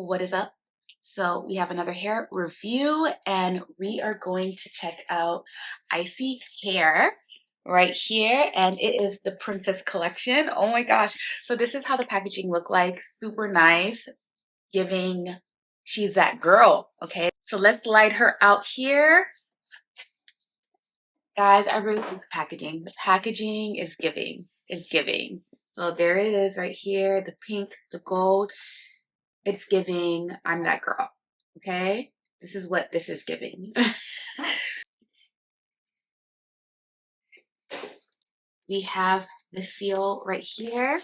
What is up? So we have another hair review and we are going to check out Isse Hair right here, and it is the Princess Collection. Oh my gosh. So this is how the packaging look like. Super nice, giving she's that girl. Okay, so let's light her out here. Guys, I really like the packaging. The packaging is giving. It's giving. So there it is right here, the pink, the gold. It's giving I'm that girl. Okay, this is what this is giving. We have the seal right here.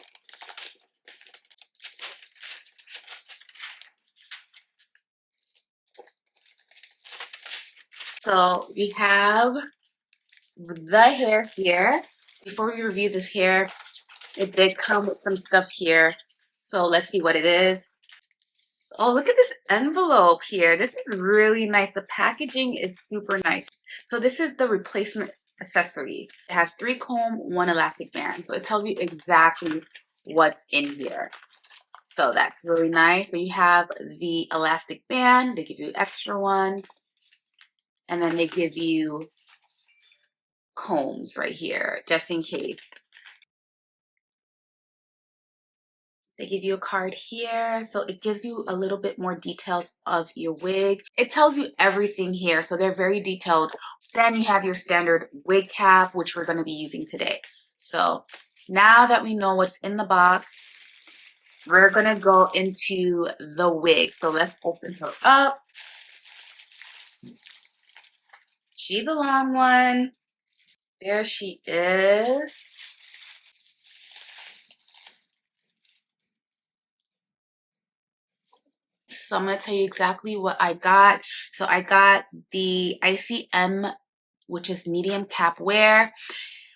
So we have the hair here. Before we review this hair, it did come with some stuff here. So let's see what it is. Oh, look at this envelope here. This is really nice. The packaging is super nice. So this is the replacement accessories. It has 3 comb, 1 elastic band. So it tells you exactly what's in here. So that's really nice. So you have the elastic band. They give you an extra one. And then they give you combs right here, just in case. They give you a card here, so it gives you a little bit more details of your wig. It tells you everything here, so they're very detailed. Then you have your standard wig cap, which we're going to be using today. So now that we know what's in the box, we're going to go into the wig. So let's open her up. She's a long one. There she is. So I'm going to tell you exactly what I got. So I got the ISEE, which is medium cap wear,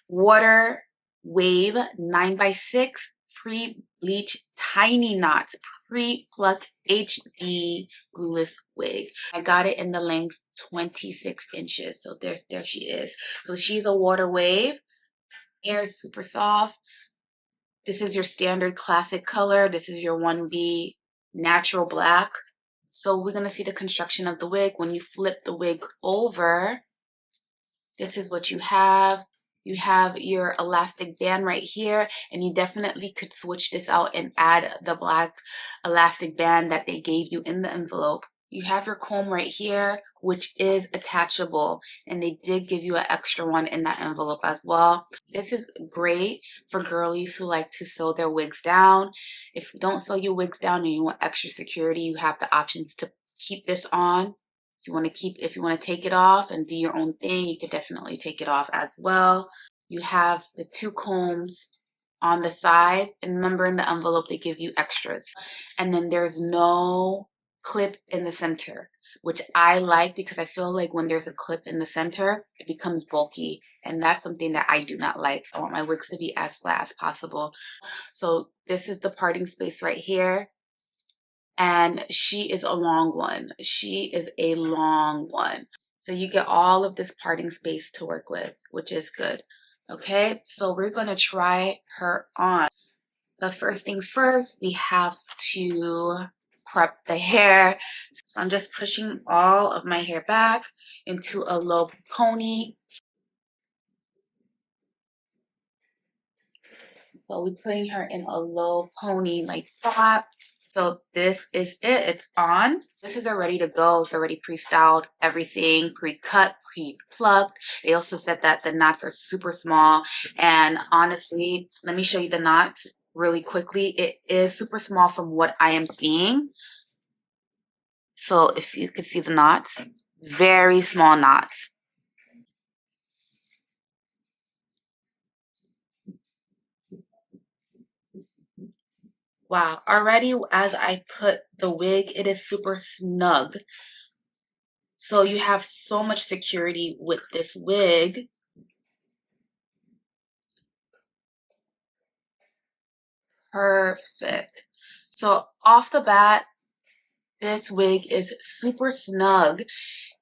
water wave 9x6 pre-bleached tiny knots pre-plucked HD glueless wig. I got it in the length 26 inches. So there she is. So she's a water wave. Hair is super soft. This is your standard classic color. This is your 1B natural black. So we're going to see the construction of the wig. When you flip the wig over, this is what you have. You have your elastic band right here, and you definitely could switch this out and add the black elastic band that they gave you in the envelope. You have your comb right here, which is attachable, and they did give you an extra one in that envelope as well. This is great for girlies who like to sew their wigs down. If you don't sew your wigs down and you want extra security, you have the options to keep this on. If you want to take it off and do your own thing, you could definitely take it off as well. You have the 2 combs on the side, and remember in the envelope they give you extras. And then there's no clip in the center, which I like because I feel like when there's a clip in the center, it becomes bulky, and that's something that I do not like. I want my wigs to be as flat as possible. So this is the parting space right here. And she is a long one. She is a long one. So you get all of this parting space to work with, which is good. Okay, so we're going to try her on. But first things first, we have to prep the hair. So I'm just pushing all of my hair back into a low pony. So we're putting her in a low pony like that. So this is it. It's on. This is ready to go. It's already pre-styled, everything pre-cut, pre-plucked. They also said that the knots are super small. And honestly, let me show you the knots really quickly. It is super small from what I am seeing. So if you could see the knots, very small knots. Wow, already as I put the wig, it is super snug. So you have so much security with this wig. Perfect. So off the bat, this wig is super snug.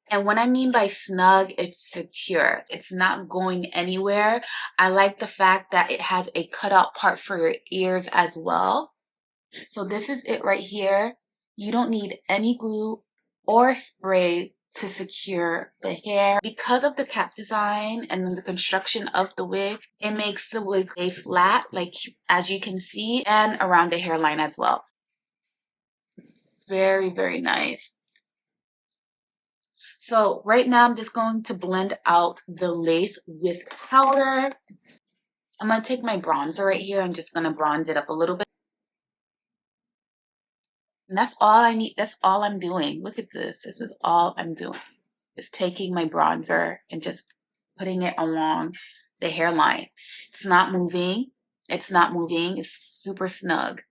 And what I mean by snug, it's secure. It's not going anywhere. I like the fact that it has a cutout part for your ears as well. So this is it right here. You don't need any glue or spray to secure the hair. Because of the cap design and then the construction of the wig, it makes the wig lay flat, like as you can see, and around the hairline as well. Very, very nice. So right now I'm just going to blend out the lace with powder. I'm going to take my bronzer right here. I'm just going to bronze it up a little bit. And that's all I need. That's all I'm doing. Look at this. This is all I'm doing. Is taking my bronzer and just putting it along the hairline. It's not moving. It's not moving. It's super snug.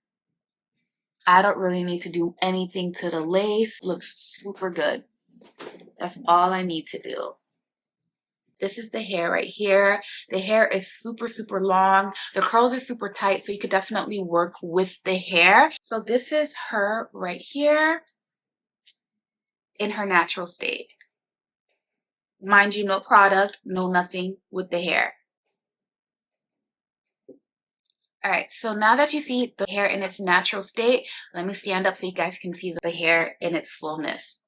I don't really need to do anything to the lace. It looks super good. That's all I need to do. This is the hair right here. The hair is super, super long. The curls are super tight, so you could definitely work with the hair. So this is her right here in her natural state. Mind you, no product, no nothing with the hair. All right, so now that you see the hair in its natural state, let me stand up so you guys can see the hair in its fullness.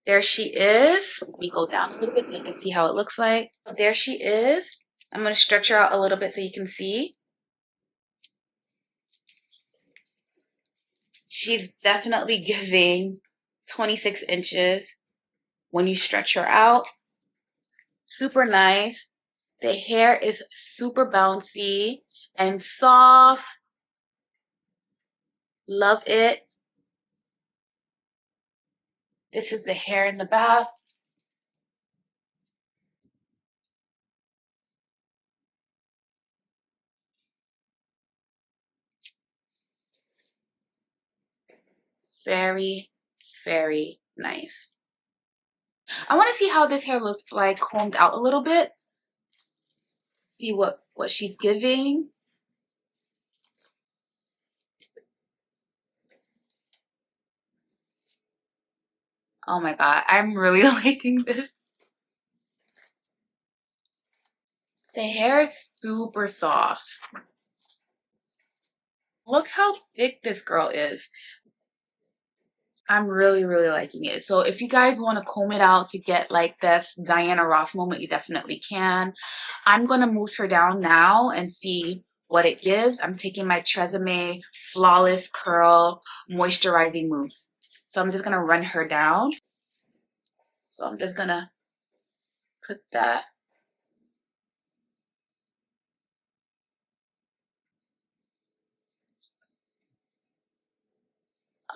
There she is. Let me go down a little bit so you can see how it looks like. There she is. I'm going to stretch her out a little bit so you can see. She's definitely giving 26 inches when you stretch her out. Super nice. The hair is super bouncy and soft. Love it. This is the hair in the back. Very, very nice. I want to see how this hair looks like combed out a little bit. See what she's giving. Oh my God, I'm really liking this. The hair is super soft. Look how thick this girl is. I'm really, really liking it. So if you guys want to comb it out to get like this Diana Ross moment, you definitely can. I'm going to mousse her down now and see what it gives. I'm taking my Tresemme Flawless Curl Moisturizing Mousse. So I'm just going to run her down. So I'm just going to put that.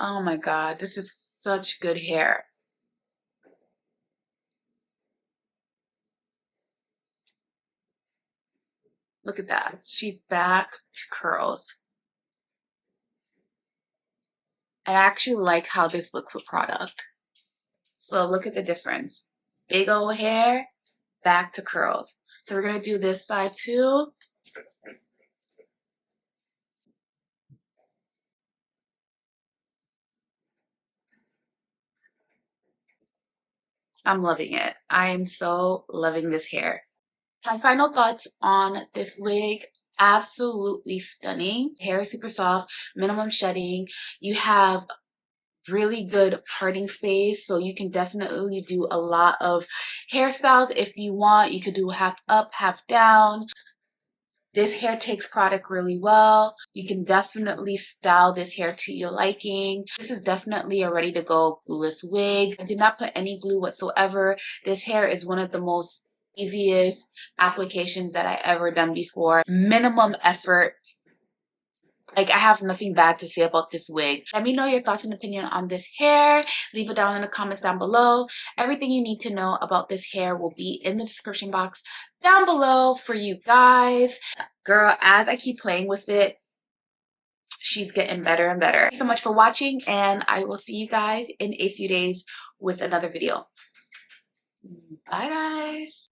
Oh my God, this is such good hair. Look at that. She's back to curls. I actually like how this looks with product. So look at the difference. Big old hair, back to curls. So we're going to do this side too. I'm loving it. I am so loving this hair. My final thoughts on this wig. Absolutely stunning. Hair is super soft, minimum shedding. You have really good parting space, so you can definitely do a lot of hairstyles if you want. You could do half up, half down. This hair takes product really well. You can definitely style this hair to your liking. This is definitely a ready to go glueless wig. I did not put any glue whatsoever. This hair is one of the most easiest applications that I ever done before. Minimum effort. Like, I have nothing bad to say about this wig. Let me know your thoughts and opinion on this hair. Leave it down in the comments down below. Everything you need to know about this hair will be in the description box down below for you guys. Girl, as I keep playing with it, she's getting better and better. Thanks so much for watching, and I will see you guys in a few days with another video. Bye, guys.